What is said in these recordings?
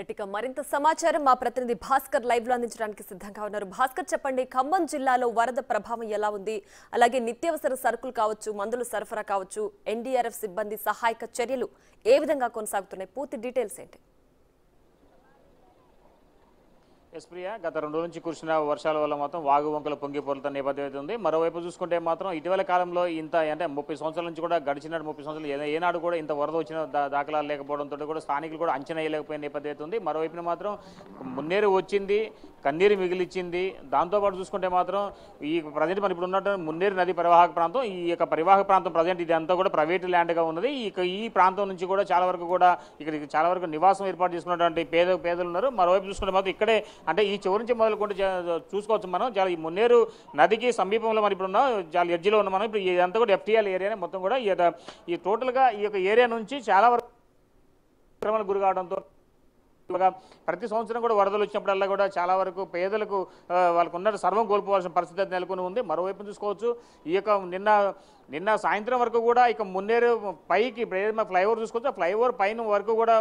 ఇక మరింత సమాచారం మా ప్రతినిధి భాస్కర్ లైవ్ లో అందించడానికి సిద్ధంగా ఉన్నారు. భాస్కర్, చెప్పండి, ఖమ్మం జిల్లాలో వరద ప్రభావం ఎలా ఉంది? అలాగే నిత్యావసర సరుకులు కావచ్చు, మందుల సరఫరా కావచ్చు, ఎన్డీఆర్ఎఫ్ సిబ్బంది సహాయక చర్యలు ఏ విధంగా కొనసాగుతున్నాయి? పూర్తి డీటెయిల్స్ ఏంటి? ప్రియ, గత 2 రోజుల నుంచి కురిసిన వర్షాల వల్ల మాత్రం వాగు వంకలు పొంగి పొరులుతున్న నేపథ్యం అయితే ఉంది. మరోవైపు చూసుకుంటే మాత్రం ఇటీవల కాలంలో ఇంత అంటే 30 సంవత్సరాల నుంచి కూడా గడిచిన 30 సంవత్సరాలు ఏనాడు కూడా ఇంత వరద వచ్చిన దాఖలాలు లేకపోవడంతో కూడా స్థానికులు కూడా అంచనా వేయలేకపోయిన నేపథ్యం అయితే ఉంది. మరోవైపున మాత్రం మున్నేరు వచ్చింది, కన్నీరు మిగిలిచ్చింది. దాంతోపాటు చూసుకుంటే మాత్రం ఈ ప్రజెంట్ మనం ఇప్పుడు ఉన్నట్టు మున్నేరు నది పరివాహక ప్రాంతం, ఈ యొక్క పరివాహక ప్రాంతం ప్రజెంట్ ఇది అంతా కూడా ప్రైవేట్ ల్యాండ్గా ఉన్నది. ఈ ప్రాంతం నుంచి కూడా చాలా వరకు కూడా ఇక్కడికి చాలా వరకు నివాసం ఏర్పాటు చేసుకున్నటువంటి పేదలు ఉన్నారు. మరోవైపు చూసుకుంటే మాత్రం ఇక్కడే అంటే ఈ చివరి నుంచి మొదలుకుంటే చూసుకోవచ్చు మనం. చాలా ఈ మున్నేరు నదికి సమీపంలో మనం ఇప్పుడు ఉన్నాం, చాలా ఎడ్జిలో ఉన్నాం మనం. ఇప్పుడు ఇదంతా కూడా ఎఫ్టీఎల్ ఏరియానే మొత్తం కూడా. ఈ టోటల్గా ఈ యొక్క ఏరియా నుంచి చాలా వరకు గురి కావడంతో ప్రతి సంవత్సరం కూడా వరదలు వచ్చినప్పుడల్లా కూడా చాలా వరకు పేదలకు వాళ్ళకు ఉన్న సర్వం కోల్పోవాల్సిన పరిస్థితి నెలకొని ఉంది. మరోవైపు చూసుకోవచ్చు, ఈ యొక్క నిన్న సాయంత్రం వరకు కూడా ఇక మున్నేరు పైకి ఫ్లైఓవర్ చూసుకోవచ్చు, ఆ ఫ్లైఓవర్ పైన వరకు కూడా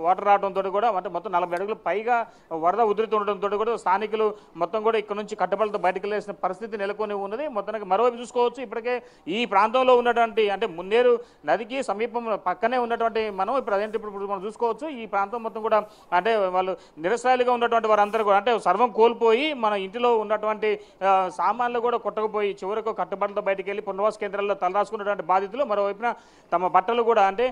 వాటర్ రావడంతో కూడా అంటే మొత్తం 40 అడుగులు పైగా వరద ఉధృతి ఉండడంతో కూడా స్థానికులు మొత్తం కూడా ఇక్కడ నుంచి కట్టబడితో బయటకు వెళ్ళేసిన పరిస్థితి నెలకొని ఉన్నది. మొత్తానికి మరోవైపు చూసుకోవచ్చు, ఇప్పటికే ఈ ప్రాంతంలో ఉన్నటువంటి అంటే మున్నేరు నదికి సమీపం పక్కనే ఉన్నటువంటి మనం ప్రజెంట్ ఇప్పుడు మనం చూసుకోవచ్చు, ఈ ప్రాంతం మొత్తం కూడా అంటే వాళ్ళు నిరసరాలుగా ఉన్నటువంటి వారందరూ కూడా అంటే సర్వం కోల్పోయి మన ఇంటిలో ఉన్నటువంటి సామాన్లు కూడా కొట్టకపోయి చివరకు కట్టుబడులతో బయటకు వెళ్ళి పునర్వాస కేంద్రాల్లో తలరాసుకున్నటువంటి బాధితులు. మరోవైపున తమ బట్టలు కూడా అంటే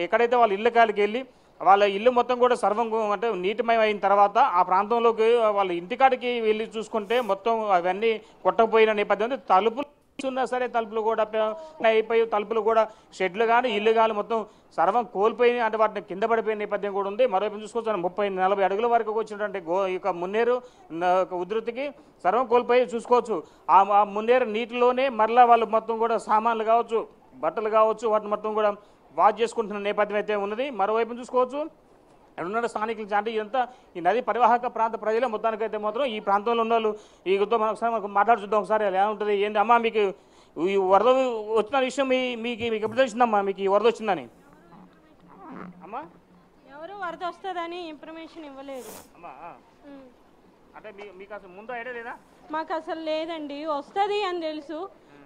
ఎక్కడైతే వాళ్ళ ఇళ్ళ కాలికి వెళ్ళి వాళ్ళ ఇల్లు మొత్తం కూడా సర్వం అంటే నీటిమయం అయిన తర్వాత ఆ ప్రాంతంలోకి వాళ్ళ ఇంటికాడికి వెళ్ళి చూసుకుంటే మొత్తం అవన్నీ కొట్టకపోయిన నేపథ్యం. తలుపులు ఉన్నా సరే తలుపులు కూడా అయిపోయి తలుపులు కూడా షెడ్లు కానీ ఇల్లు కానీ మొత్తం సర్వం కోల్పోయి అంటే వాటిని కింద పడిపోయిన నేపథ్యం కూడా ఉంది. మరోవైపు చూసుకోవచ్చు, 30-40 అడుగుల వరకు వచ్చినటువంటి ఇక మున్నేరు ఉధృతికి సర్వం కోల్పోయి చూసుకోవచ్చు. ఆ మున్నేరు నీటిలోనే మరలా వాళ్ళు మొత్తం కూడా సామాన్లు కావచ్చు, బట్టలు కావచ్చు, వాటిని మొత్తం కూడా వాష్ చేసుకుంటున్న నేపథ్యం అయితే ఉన్నది. మరోవైపు చూసుకోవచ్చు, ఉన్న స్థానికులు అంటే ఇదంతా ఈ నది పరివాహక ప్రాంత ప్రజలే మొత్తానికైతే మాత్రం ఈ ప్రాంతంలో ఉన్న వాళ్ళు ఈతో మనం ఒకసారి మనకు మాట్లాడి చూద్దాం. ఒకసారి ఎలా ఉంటుంది ఏంటి అమ్మా, మీకు ఈ వరద వచ్చిన విషయం మీకు ఎప్పుడు తెలిసిందమ్మా? మీకు ఈ వరద వచ్చిందని అమ్మా? ఎవరు వరద వస్తుందని ఇన్ఫర్మేషన్ ఇవ్వలేదు అమ్మా. అంటే మీకు అసలు ముందు ఐడియా లేదా? మాకు అసలు లేదండి, వస్తుంది అని తెలుసు.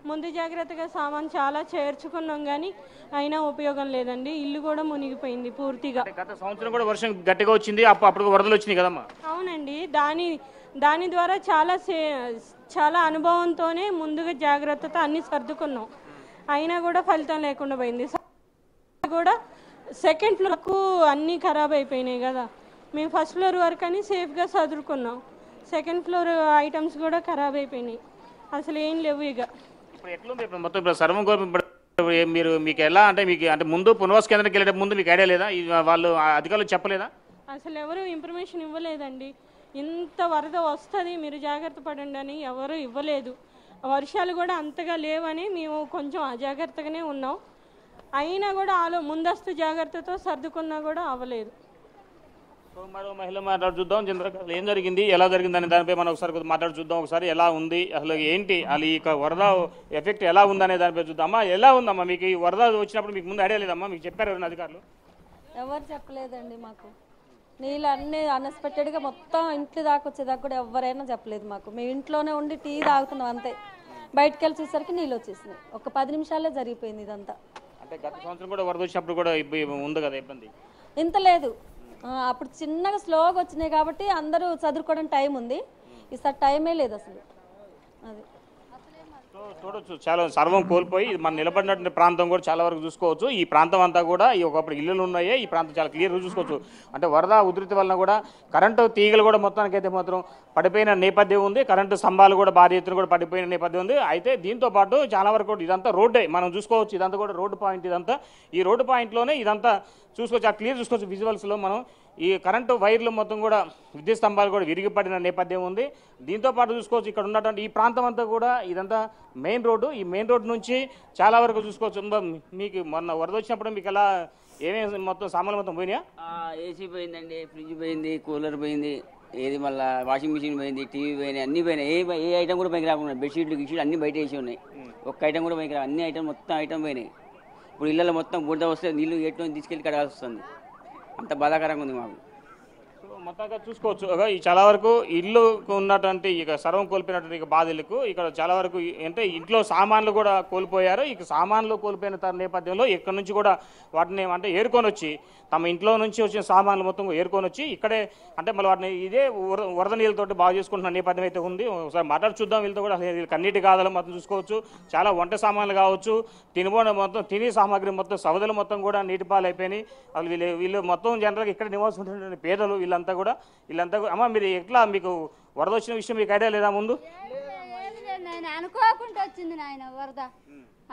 ముందు జాగ్రత్తగా సామాన్ చాలా చేర్చుకున్నాం కానీ అయినా ఉపయోగం లేదండి. ఇల్లు కూడా మునిగిపోయింది పూర్తిగా. గత సంవత్సరం కూడా వర్షం గట్టిగా వచ్చింది, అప్పుడు వరదలు వచ్చినాయి కదమ్మా? అవునండి, దాని ద్వారా చాలా అనుభవంతోనే ముందుగా జాగ్రత్తతో అన్ని సర్దుకున్నాం. అయినా కూడా ఫలితం లేకుండా పోయింది. కూడా సెకండ్ ఫ్లోర్కు అన్నీ ఖరాబ్ అయిపోయినాయి కదా. మేము ఫస్ట్ ఫ్లోర్ వరకు అని సేఫ్గా సదురుకున్నాం. సెకండ్ ఫ్లోర్ ఐటమ్స్ కూడా ఖరాబ్ అయిపోయినాయి, అసలు ఏం లేవు. ఇక ఎట్లుంది మొత్తం ఇప్పుడు సర్వం మీకు ఎలా అంటే మీకు అంటే ముందు పునర్వాస కేంద్రానికి వెళ్ళే ముందు మీకు ఐడియా లేదా? వాళ్ళు అధికారులు చెప్పలేదా? అసలు ఎవరు ఇన్ఫర్మేషన్ ఇవ్వలేదండి. ఇంత వరద వస్తుంది మీరు జాగ్రత్త పడండి అని ఎవరు ఇవ్వలేదు. వర్షాలు కూడా అంతగా లేవని మేము కొంచెం అజాగ్రత్తగానే ఉన్నాం. అయినా కూడా ముందస్తు జాగ్రత్తతో సర్దుకున్నా కూడా అవ్వలేదు. మరో మహిళ మాట్లాడు చూద్దాం. చంద్రకళ ఏం జరిగింది, ఎలా జరిగిందని దానిపై మనం ఒకసారి మాట్లాడు చూద్దాం. ఒకసారి ఎలా ఉంది అసలు ఏంటి అసలు ఈ వరద ఎఫెక్ట్ ఎలా ఉందనే దానిపై చూద్దాం. అమ్మా, ఎలా ఉందమ్మా మీకు ఈ వరద వచ్చినప్పుడు? మీకు ముందు ఐడియా లేదమ్మా? మీకు చెప్పారు ఎవరైనా అధికారులు? ఎవరు చెప్పలేదండి మాకు. నీళ్ళు అన్నీ అన్ఎక్స్పెక్టెడ్గా మొత్తం ఇంట్లో దాకా వచ్చేదాకా కూడా ఎవరైనా చెప్పలేదు మాకు. మేము ఇంట్లోనే ఉండి టీ తాగుతున్నాం అంతే. బయటకు వెళ్ళి చూసరికి నీళ్ళు వచ్చేసినాయి. ఒక 10 నిమిషాల్లో జరిగిపోయింది ఇదంతా. అంటే గత సంవత్సరం కూడా వరద వచ్చినప్పుడు కూడా ఉంది కదా ఇబ్బంది? ఇంత లేదు, అప్పుడు చిన్నగా స్లోగా వచ్చినాయి కాబట్టి అందరూ చదువుకోవడం టైం ఉంది. ఈసారి టైమే లేదు అసలు. అది చూడొచ్చు, చాలా సర్వం కోల్పోయి మన నిలబడినటువంటి ప్రాంతం కూడా చాలా వరకు చూసుకోవచ్చు. ఈ ప్రాంతం అంతా కూడా ఈ ఒకప్పుడు ఇల్లులు ఉన్నాయే, ఈ ప్రాంతం చాలా క్లియర్గా చూసుకోవచ్చు. అంటే వరద ఉధృతి వలన కూడా కరెంటు తీగలు కూడా మొత్తానికైతే మాత్రం పడిపోయిన నేపథ్యం ఉంది. కరెంటు స్తంభాలు కూడా భారీ ఎత్తున కూడా పడిపోయిన నేపథ్యం ఉంది. అయితే దీంతో పాటు చాలా వరకు ఇదంతా రోడ్డే మనం చూసుకోవచ్చు. ఇదంతా కూడా రోడ్డు పాయింట్. ఇదంతా ఈ రోడ్డు పాయింట్లోనే ఇదంతా చూసుకోవచ్చు, ఆ క్లియర్ చూసుకోవచ్చు విజువల్స్లో మనం. ఈ కరెంటు వైర్లు మొత్తం కూడా విద్యుత్ స్తంభాలు కూడా విరిగిపడిన నేపథ్యం ఉంది. దీంతో పాటు చూసుకోవచ్చు ఇక్కడ ఉన్నటువంటి ఈ ప్రాంతం అంతా కూడా ఇదంతా మెయిన్ రోడ్డు. ఈ మెయిన్ రోడ్డు నుంచి చాలా వరకు చూసుకోవచ్చు. మీకు మొన్న వరద వచ్చినప్పుడు మీకు ఎలా ఏమేమి మొత్తం సామాన్లు మొత్తం పోయినాయా? ఏసీ పోయిందండి, ఫ్రిడ్జ్ పోయింది, కూలర్ పోయింది, ఏది మళ్ళీ వాషింగ్ మిషన్ పోయింది, టీవీ పోయినాయి, అన్నీ పోయినాయి. ఏ ఐటమ్ కూడా పైకి రాకుండా బెడ్షీట్లు గిడ్షీట్లు అన్నీ బయట వేసి ఉన్నాయి. ఒక్క ఐటమ్ కూడా పైకి రా, అన్ని ఐటమ్ మొత్తం ఐటమ్ పోయినాయి. ఇప్పుడు ఇళ్ళలో మొత్తం బుడ్డ వస్తే నీళ్ళు ఎటు తీసుకెళ్ళి కడగాల్సి వస్తుంది. అంత బాధాకరంగా ఉంది మాకు. మొత్తంగా చూసుకోవచ్చు ఈ చాలా వరకు ఇల్లు ఉన్నటువంటి ఇక సర్వం కోల్పోయినటువంటి ఇక బాధితులకు ఇక్కడ చాలా వరకు అంటే ఇంట్లో సామాన్లు కూడా కోల్పోయారు. ఇక సామాన్లు కోల్పోయిన నేపథ్యంలో ఇక్కడ నుంచి కూడా వాటిని అంటే ఏరుకొని వచ్చి తమ ఇంట్లో నుంచి వచ్చిన సామాన్లు మొత్తం ఏరుకొని వచ్చి ఇక్కడే అంటే మళ్ళీ వాటిని ఇదే వరద నీళ్ళతోటి బాగు చేసుకుంటున్న నేపథ్యం అయితే ఉంది. ఒకసారి మాట్లాడి చూద్దాం వీళ్ళతో కూడా. కన్నీటి గాథలు మొత్తం చూసుకోవచ్చు. చాలా వంట సామాన్లు కావచ్చు, తినే సామాగ్రి మొత్తం సవదలు మొత్తం కూడా నీటి పాలు అయిపోయినాయి. అసలు వీళ్ళు మొత్తం జనరల్గా ఇక్కడ నివాసం ఉంటున్న పేదలు వీళ్ళంతా కూడా అమ్మ మీరు ఎట్లా మీకు వరద వచ్చిన విషయం మీకు ఐడియా లేదా ముందు? నేను అనుకోకుండా వచ్చింది నాయన వరద,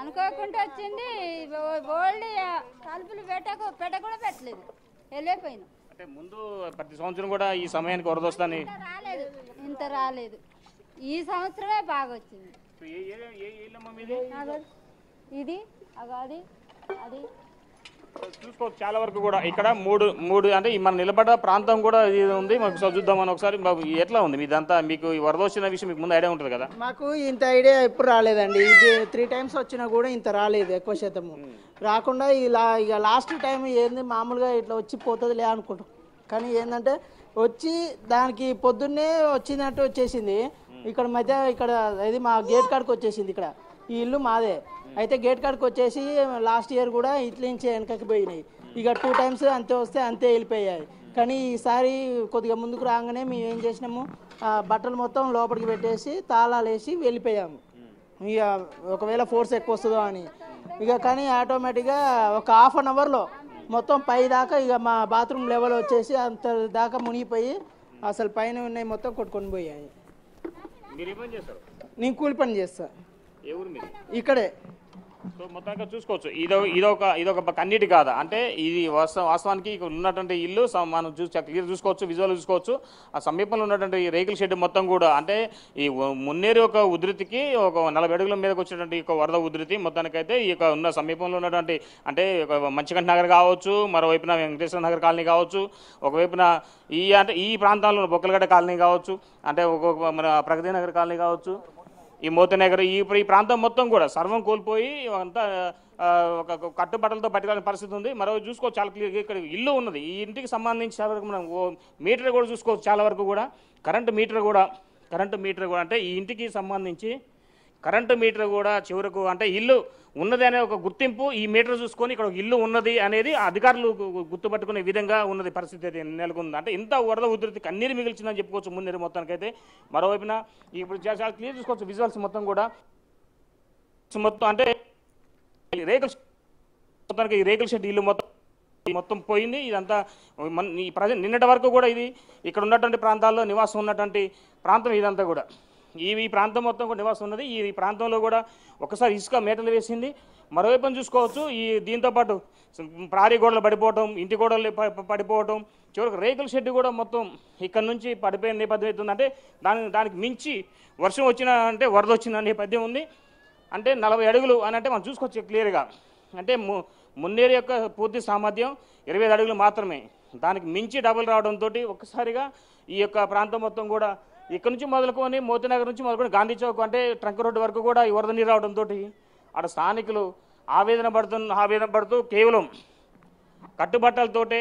అనుకోకుండా వచ్చింది. ఓల్డ్ తలుపులు పెట్ట కూడా పెట్టలేదు, వెళ్ళిపోయినా. అంటే ముందు ప్రతి సంవత్సరం కూడా ఈ సమయానికి వరద వస్తుందని ఇంత రాలేదు. ఈ సంవత్సరమే బాగా వచ్చింది. ఇది అది అది చూసుకోవచ్చు. చాలా వరకు కూడా ఇక్కడ మూడు అంటే మన నిలబడ్డ ప్రాంతం కూడా ఇది ఉంది. మాకు చూద్దామని ఒకసారి ఎట్లా ఉంది ఇదంతా? మీకు ఈ వరద వచ్చిన విషయం మీకు ముందు ఐడియా ఉంటుంది కదా? మాకు ఇంత ఐడియా ఎప్పుడు రాలేదండి. ఇది 3 times వచ్చినా కూడా ఇంత రాలేదు. ఎక్కువ శాతము రాకుండా ఇక లాస్ట్ టైం ఏంది మామూలుగా ఇట్లా వచ్చి పోతుందిలే అనుకుంటాం. కానీ ఏంటంటే వచ్చి దానికి పొద్దున్నే వచ్చినట్టు వచ్చేసింది. ఇక్కడ మధ్య ఇక్కడ ఇది మా గేట్ కాడికి వచ్చేసింది. ఇక్కడ ఈ ఇల్లు మాదే. అయితే గేట్ కాడికి వచ్చేసి లాస్ట్ ఇయర్ కూడా ఇట్ల నుంచి వెనకకి పోయినాయి. ఇక 2 times అంతే వస్తే అంతే వెళ్ళిపోయాయి. కానీ ఈసారి కొద్దిగా ముందుకు రాగానే మేము ఏం చేసినాము, బట్టలు మొత్తం లోపలికి పెట్టేసి తాళాలు వేసి వెళ్ళిపోయాము. ఇక ఒకవేళ ఫోర్స్ ఎక్కువ వస్తుందో అని. ఇక కానీ ఆటోమేటిక్గా ఒక 1/2 hourలో మొత్తం పై దాకా ఇక మా బాత్రూమ్ లెవెల్ వచ్చేసి అంత దాకా మునిగిపోయి అసలు పైన ఉన్నాయి మొత్తం కొట్టుకొని పోయాయి. నేను కూలి పని చేస్తా ఇక్కడే. సో మొత్తంగా చూసుకోవచ్చు. ఇదొక కన్నీటి కాదా అంటే ఇది వాస్తవానికి ఇక్కడ ఉన్నటువంటి ఇల్లు మనం క్లియర్ చూసుకోవచ్చు, విజువల్ చూసుకోవచ్చు. ఆ సమీపంలో ఉన్నటువంటి రేకుల షెడ్ మొత్తం కూడా అంటే ఈ మున్నేరు ఒక ఉధృతికి ఒక 40 అడుగుల మీదకి వచ్చినటువంటి ఒక వరద ఉధృతి మొత్తానికైతే ఈ యొక్క ఉన్న సమీపంలో ఉన్నటువంటి అంటే మంచికంఠ నగర్ కావచ్చు, మరోవైపున వెంకటేశ్వర నగర్ కాలనీ కావచ్చు, ఒకవైపున ఈ ప్రాంతాల్లో బొక్కలగడ్డ కాలనీ కావచ్చు, అంటే మన ప్రగతి నగర్ కాలనీ కావచ్చు, ఈ మోతనగర్ ఈ ప్రాంతం మొత్తం కూడా సర్వం కోల్పోయి అంతా ఒక కట్టుబట్టలతో పట్టుకోవాలని పరిస్థితి ఉంది. మరో చూసుకోవచ్చు చాలా క్లియర్ ఇక్కడ ఇల్లు ఉన్నది. ఈ ఇంటికి సంబంధించి చాలా వరకు మనం మీటర్ కూడా చూసుకోవచ్చు. చాలా వరకు కూడా కరెంటు మీటర్ కూడా అంటే ఈ ఇంటికి సంబంధించి కరెంటు మీటర్ కూడా చివరకు అంటే ఇల్లు ఉన్నది అనే ఒక గుర్తింపు ఈ మీటర్ చూసుకొని ఇక్కడ ఒక ఇల్లు ఉన్నది అనేది అధికారులు గుర్తుపట్టుకునే విధంగా ఉన్నది పరిస్థితి అయితే నెలకొంది. అంటే ఇంత వరద ఉధృతి కన్నీరు మిగిల్చిందని చెప్పుకోవచ్చు మున్నేరు మొత్తానికైతే. మరోవైపున ఇప్పుడు చాలా క్లియర్ చూసుకోవచ్చు విజువల్స్ మొత్తం కూడా. మొత్తం అంటే మొత్తానికి రేకుల షెడ్ ఇల్లు మొత్తం పోయింది. ఇదంతా ఈ ప్రజెంట్ నిన్నటి వరకు కూడా ఇది ఇక్కడ ఉన్నటువంటి ప్రాంతాల్లో నివాసం ఉన్నటువంటి ప్రాంతం ఇదంతా కూడా ఈ ప్రాంతం మొత్తం కూడా నివాసం ఉన్నది. ఈ ప్రాంతంలో కూడా ఒకసారి ఇసుక మేటలు వేసింది. మరోవైపున చూసుకోవచ్చు దీంతోపాటు ప్రారీ గోడలు పడిపోవటం, ఇంటి గోడలు పడిపోవటం, చివరికి రేకుల షెడ్ కూడా మొత్తం ఇక్కడ నుంచి పడిపోయిన నేపథ్యం అవుతుంది. అంటే దానికి మించి వర్షం వచ్చిన అంటే వరద వచ్చిన నేపథ్యం ఉంది. అంటే 40 అడుగులు అని అంటే మనం చూసుకోవచ్చు క్లియర్గా. అంటే మున్నేరు యొక్క పూర్తి సామర్థ్యం 25 అడుగులు మాత్రమే. దానికి మించి డబుల్ రావడంతో ఒక్కసారిగా ఈ యొక్క ప్రాంతం మొత్తం కూడా ఇక్కడ నుంచి మొదలుకొని మోతీనగర్ నుంచి మొదలుకొని గాంధీ చౌక్ అంటే ట్రంక్ రోడ్డు వరకు కూడా ఈ వరద నీరు రావడంతో అక్కడ స్థానికులు ఆవేదన పడుతూ కేవలం కట్టుబట్టలతోటే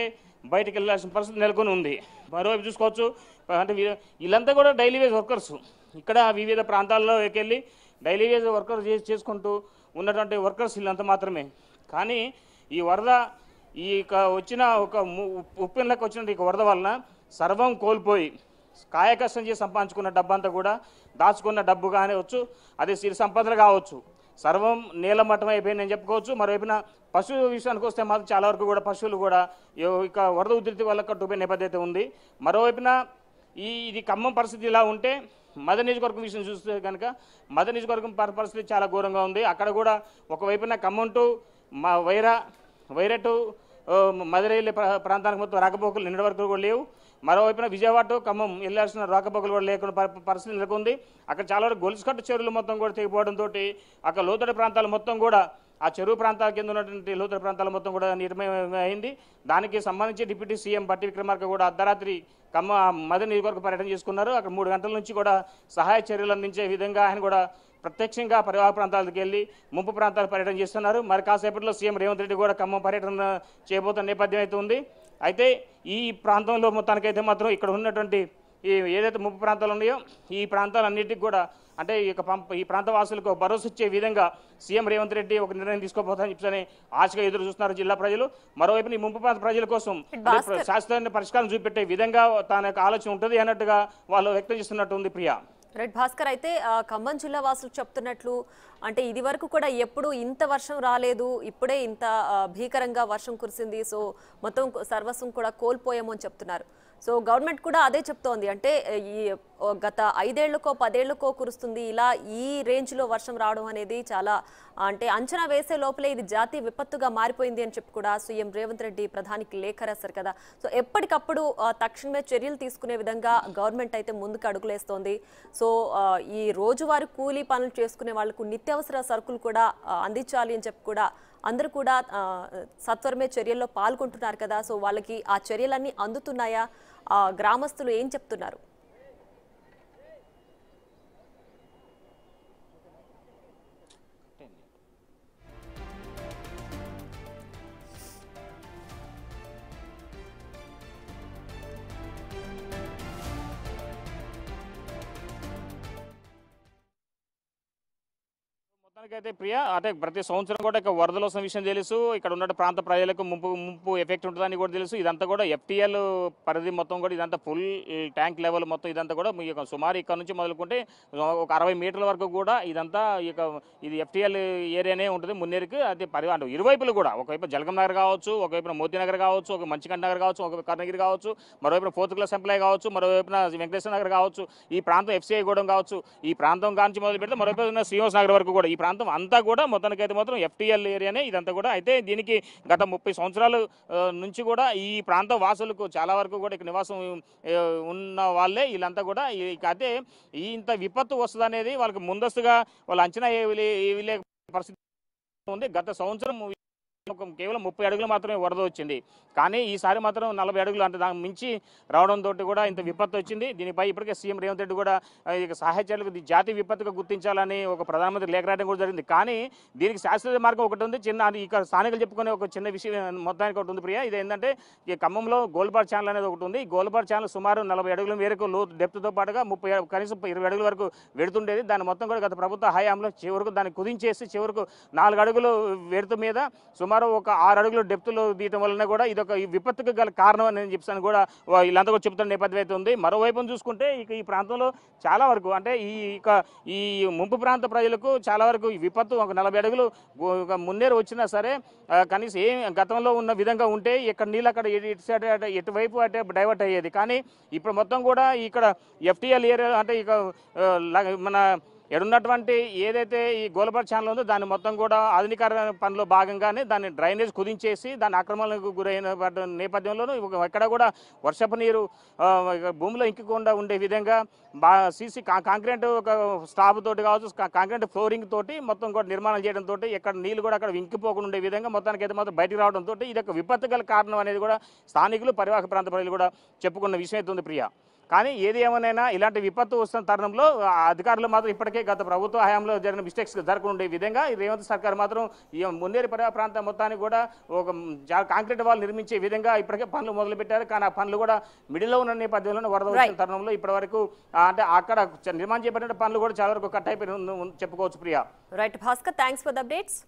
బయటికి వెళ్ళాల్సిన పరిస్థితి నెలకొని ఉంది. మరోవైపు చూసుకోవచ్చు అంటే వీళ్ళంతా కూడా డైలీ వేజ్ వర్కర్స్. ఇక్కడ వివిధ ప్రాంతాల్లో వెళ్ళి డైలీ వేజ్ వర్కర్ చేసుకుంటూ ఉన్నటువంటి వర్కర్స్ వీళ్ళంతా మాత్రమే. కానీ ఈ వరద వచ్చిన ఒక ఉప్పెనలకు వచ్చిన ఈ వరద వలన సర్వం కోల్పోయి కాయకష్టం చేసి సంపాదించుకున్న డబ్బంతా కూడా దాచుకున్న డబ్బు కానివచ్చు, అదే సిరి సంపదలు కావచ్చు, సర్వం నీలమట్టం అయిపోయిందని చెప్పుకోవచ్చు. మరోవైపున పశువు విషయానికి వస్తే మాత్రం చాలా వరకు కూడా పశువులు కూడా ఇక వరద ఉధృతి వల్ల కట్టుపోయిన నేపథ్యం ఉంది. మరోవైపున ఇది ఖమ్మం పరిస్థితి ఇలా ఉంటే మదర్ నియోజకవర్గం విషయం చూస్తే కనుక మదర్ నియోజకవర్గం పరిస్థితి చాలా ఘోరంగా ఉంది. అక్కడ కూడా ఒకవైపున Khammam to Wyra to mother వెళ్ళే ప్రాంతానికి మొత్తం రాకపోకలు నిన్నటి వరకు కూడా లేవు. మరోవైపున విజయవాడ టు ఖమ్మం వెళ్ళాల్సిన రాకపోకలు కూడా లేకుండా పరిస్థితి నెలకొంది. అక్కడ చాలా వరకు గొలుసుకట్టు చెరువులు మొత్తం కూడా తెగిపోవడంతో అక్కడ లోతడి ప్రాంతాలు మొత్తం కూడా ఆ చెరువు ప్రాంతాల కింద ఉన్నటువంటి లోతడి ప్రాంతాలు మొత్తం కూడా నిర్మయం అయింది. దానికి సంబంధించి డిప్యూటీ సీఎం బట్టి విక్రమార్క కూడా అర్ధరాత్రి మదర్ నియోజకవర్గ పర్యటన చేసుకున్నారు. అక్కడ 3 గంటల నుంచి కూడా సహాయ చర్యలు అందించే విధంగా ఆయన కూడా ప్రత్యక్షంగా పరివాహక ప్రాంతాలకు వెళ్ళి ముంపు ప్రాంతాలు పర్యటన చేస్తున్నారు. మరి కాసేపట్లో సీఎం రేవంత్ రెడ్డి కూడా ఖమ్మం పర్యటన చేయబోతున్న నేపథ్యం అయితే ఉంది. అయితే ఈ ప్రాంతంలో మొత్తానికైతే మాత్రం ఇక్కడ ఉన్నటువంటి ఈ ఏదైతే ముప్పు ప్రాంతాలు ఉన్నాయో ఈ ప్రాంతాలన్నిటికీ కూడా అంటే ఈ ప్రాంత వాసులకు భరోసా ఇచ్చే విధంగా సీఎం రేవంత్ రెడ్డి ఒక నిర్ణయం తీసుకోబోతారని చెప్పని ఆశగా ఎదురు చూస్తున్నారు జిల్లా ప్రజలు. మరోవైపు ఈ ముంపు ప్రాంత ప్రజల కోసం శాశ్వత పరిష్కారం చూపెట్టే విధంగా తన యొక్క ఆలోచన ఉంటుంది అన్నట్టుగా వాళ్ళు వ్యక్తం చేస్తున్నట్టు ఉంది ప్రియా. రైట్ భాస్కర్, అయితే ఖమ్మం జిల్లా వాసులు చెప్తున్నట్లు అంటే ఇది వరకు కూడా ఎప్పుడు ఇంత వర్షం రాలేదు, ఇప్పుడే ఇంత భీకరంగా వర్షం కురిసింది, సో మొత్తం సర్వస్వం కూడా కోల్పోయాము అని చెప్తున్నారు. సో గవర్నమెంట్ కూడా అదే చెప్తోంది, అంటే ఈ గత 5 ఏళ్లకో 10 ఏళ్లకో కురుస్తుంది, ఇలా ఈ రేంజ్లో వర్షం రావడం అనేది చాలా అంటే అంచనా వేసే లోపలే ఇది జాతీయ విపత్తుగా మారిపోయింది అని చెప్పి కూడా సీఎం రేవంత్ రెడ్డి ప్రధానికి లేఖ రాశారు కదా. సో ఎప్పటికప్పుడు తక్షణమే చర్యలు తీసుకునే విధంగా గవర్నమెంట్ అయితే ముందుకు అడుగులేస్తోంది. సో ఈ రోజువారీ కూలీ పనులు చేసుకునే వాళ్లకు నిత్యావసర సరుకులు కూడా అందించాలి అని చెప్పి కూడా అందరూ కూడా సత్వరమే చర్యల్లో పాల్గొంటున్నారు కదా. సో వాళ్ళకి ఆ చర్యలన్నీ అందుతున్నాయా, గ్రామస్తులు ఏం చెప్తున్నారు? అయితే ప్రియా అంటే ప్రతి సంవత్సరం కూడా ఇక వరదలు వస్తున్న విషయం తెలుసు, ఇక్కడ ఉన్న ప్రాంత ప్రజలకు ముంపు ఎఫెక్ట్ ఉంటుందని కూడా తెలుసు. ఇదంతా కూడా FTL పరిధి మొత్తం కూడా ఇదంతా ఫుల్ ట్యాంక్ లెవెల్ మొత్తం ఇదంతా కూడా సుమారు ఇక్కడ నుంచి మొదలుకుంటే ఒక 60 మీటర్ల వరకు కూడా ఇదంతా ఇది FTL ఏరియానే ఉంటుంది మున్నేరుకి. అది అంటే ఇరువైపులు కూడా, ఒకవైపు జలగం నగర్ కావచ్చు, ఒకవైపున మోతీ నగర్ కావచ్చు, ఒక మంచికంట నగర్ కావచ్చు, ఒక కర్ణగిరి కావచ్చు, మరోవైపున 4th క్లాస్ ఎంప్లాయ్ కావచ్చు, మరోవైపున వెంకటేశ్వర నగర్ కావచ్చు, ఈ ప్రాంతం FCI గూడెం కావచ్చు, ఈ ప్రాంతం కాంచి మొదలు పెడితే మరోవైపు శ్రీనివాస నగర్ వరకు కూడా ఈ ప్రాంతం అంతా కూడా మొత్తానికైతే మాత్రం FTL ఏరియానే ఇదంతా కూడా. అయితే దీనికి గత 30 సంవత్సరాల నుంచి కూడా ఈ ప్రాంత వాసులకు చాలా వరకు కూడా ఇక్కడ నివాసం ఉన్న వాళ్ళే వీళ్ళంతా కూడా. అయితే ఇంత విపత్తు వస్తుంది అనేది వాళ్ళకి ముందస్తుగా వాళ్ళు అంచనా వేయలే పరిస్థితి ఉంది. గత సంవత్సరం కేవలం 30 అడుగులు మాత్రమే వరద వచ్చింది, కానీ ఈసారి మాత్రం 40 అడుగులు అంటే దానికి మించి రావడంతో కూడా ఇంత విపత్తు వచ్చింది. దీనిపై ఇప్పటికే సీఎం రేవంత్ రెడ్డి కూడా సహాయ చర్యలకు జాతీయ విపత్తుగా గుర్తించాలని ఒక ప్రధానమంత్రి లేఖ రాయడం కూడా జరిగింది. కానీ దీనికి శాశ్వత మార్గం ఒకటి ఉంది, చిన్న ఇక్కడ స్థానికులు చెప్పుకునే ఒక చిన్న విషయం మొత్తానికి ఒకటి ఉంది ప్రియా. ఇది ఏంటంటే ఈ ఖమ్మంలో గోల్బార్ ఛానల్ అనేది ఒకటి ఉంది. ఈ గోల్బార్ ఛానల్ సుమారు 40 అడుగుల మేరకు డెప్త్తో పాటుగా కనీసం 20 అడుగుల వరకు వెడుతుండేది. దాని మొత్తం కూడా గత ప్రభుత్వ హయాంలో చివరకు దాన్ని కుదించేసి చివరకు 4 అడుగులు వెడుతు మీద సుమారు ఒక 6 అడుగుల డెప్త్లో తీయటం వలన కూడా ఇది ఒక విపత్తుకు గల కారణం అని నేను చెప్తాను కూడా వీళ్ళంతా కూడా చెప్తున్న నేపథ్యం అయితే ఉంది. మరోవైపు చూసుకుంటే ఇక ఈ ప్రాంతంలో చాలా వరకు అంటే ఈ ముంపు ప్రాంత ప్రజలకు చాలా వరకు ఈ విపత్తు ఒక 40 అడుగులు మున్నేరు వచ్చినా సరే కనీసం ఏం గతంలో ఉన్న విధంగా ఉంటే ఇక్కడ నీళ్ళు అక్కడ ఇటు సైడ్ ఎటువైపు అంటే డైవర్ట్ అయ్యేది. కానీ ఇప్పుడు మొత్తం కూడా ఇక్కడ FTL ఏరియా అంటే ఇక మన ఎడున్నటువంటి ఏదైతే ఈ గోల్బార్ ఛానల్ ఉందో దాన్ని మొత్తం కూడా ఆధునికరణ పనిలో భాగంగానే దాన్ని డ్రైనేజ్ కుదించేసి దాని ఆక్రమణకు గురైన నేపథ్యంలోనూ ఎక్కడ కూడా వర్షపు నీరు భూమిలో ఇంకకుండా ఉండే విధంగా సీసీ కాంక్రీట్ ఒక స్లాబ్ తోటి కావచ్చు, కాంక్రీట్ ఫ్లోరింగ్ తోటి మొత్తం కూడా నిర్మాణం చేయడంతో ఎక్కడ నీళ్ళు కూడా అక్కడ ఇంకిపోకుండా ఉండే విధంగా మొత్తానికి అయితే మాత్రం బయటకు రావడంతో ఇది ఒక విపత్తు గల కారణం అనేది కూడా స్థానికులు పరివాహక ప్రాంత ప్రజలు కూడా చెప్పుకున్న విషయం అయితే ఉంది ప్రియా. కానీ ఏది ఏమైనా ఇలాంటి విపత్తు వస్తున్న తరుణంలో అధికారులు మాత్రం ఇప్పటికే గత ప్రభుత్వ హయాంలో జరిగిన మిస్టేక్స్ జరగకుండా ఉండే విధంగా ఈ రేవంత్ సర్కార్ మాత్రం ఈ మున్నేరు పరివాహక ప్రాంతం మొత్తానికి కూడా ఒక కాంక్రీట్ వాల్ నిర్మించే విధంగా ఇప్పటికే పనులు మొదలుపెట్టారు. కానీ ఆ పనులు కూడా మిడిల్లో ఉన్న నేపథ్యంలో వరద వచ్చిన తరుణంలో ఇప్పటి వరకు అంటే అక్కడ నిర్మాణం చేపట్టిన పనులు కూడా చాలా వరకు కట్ అయిపోయి చెప్పుకోవచ్చు Priya. Right Bhaskar, thanks for the updates.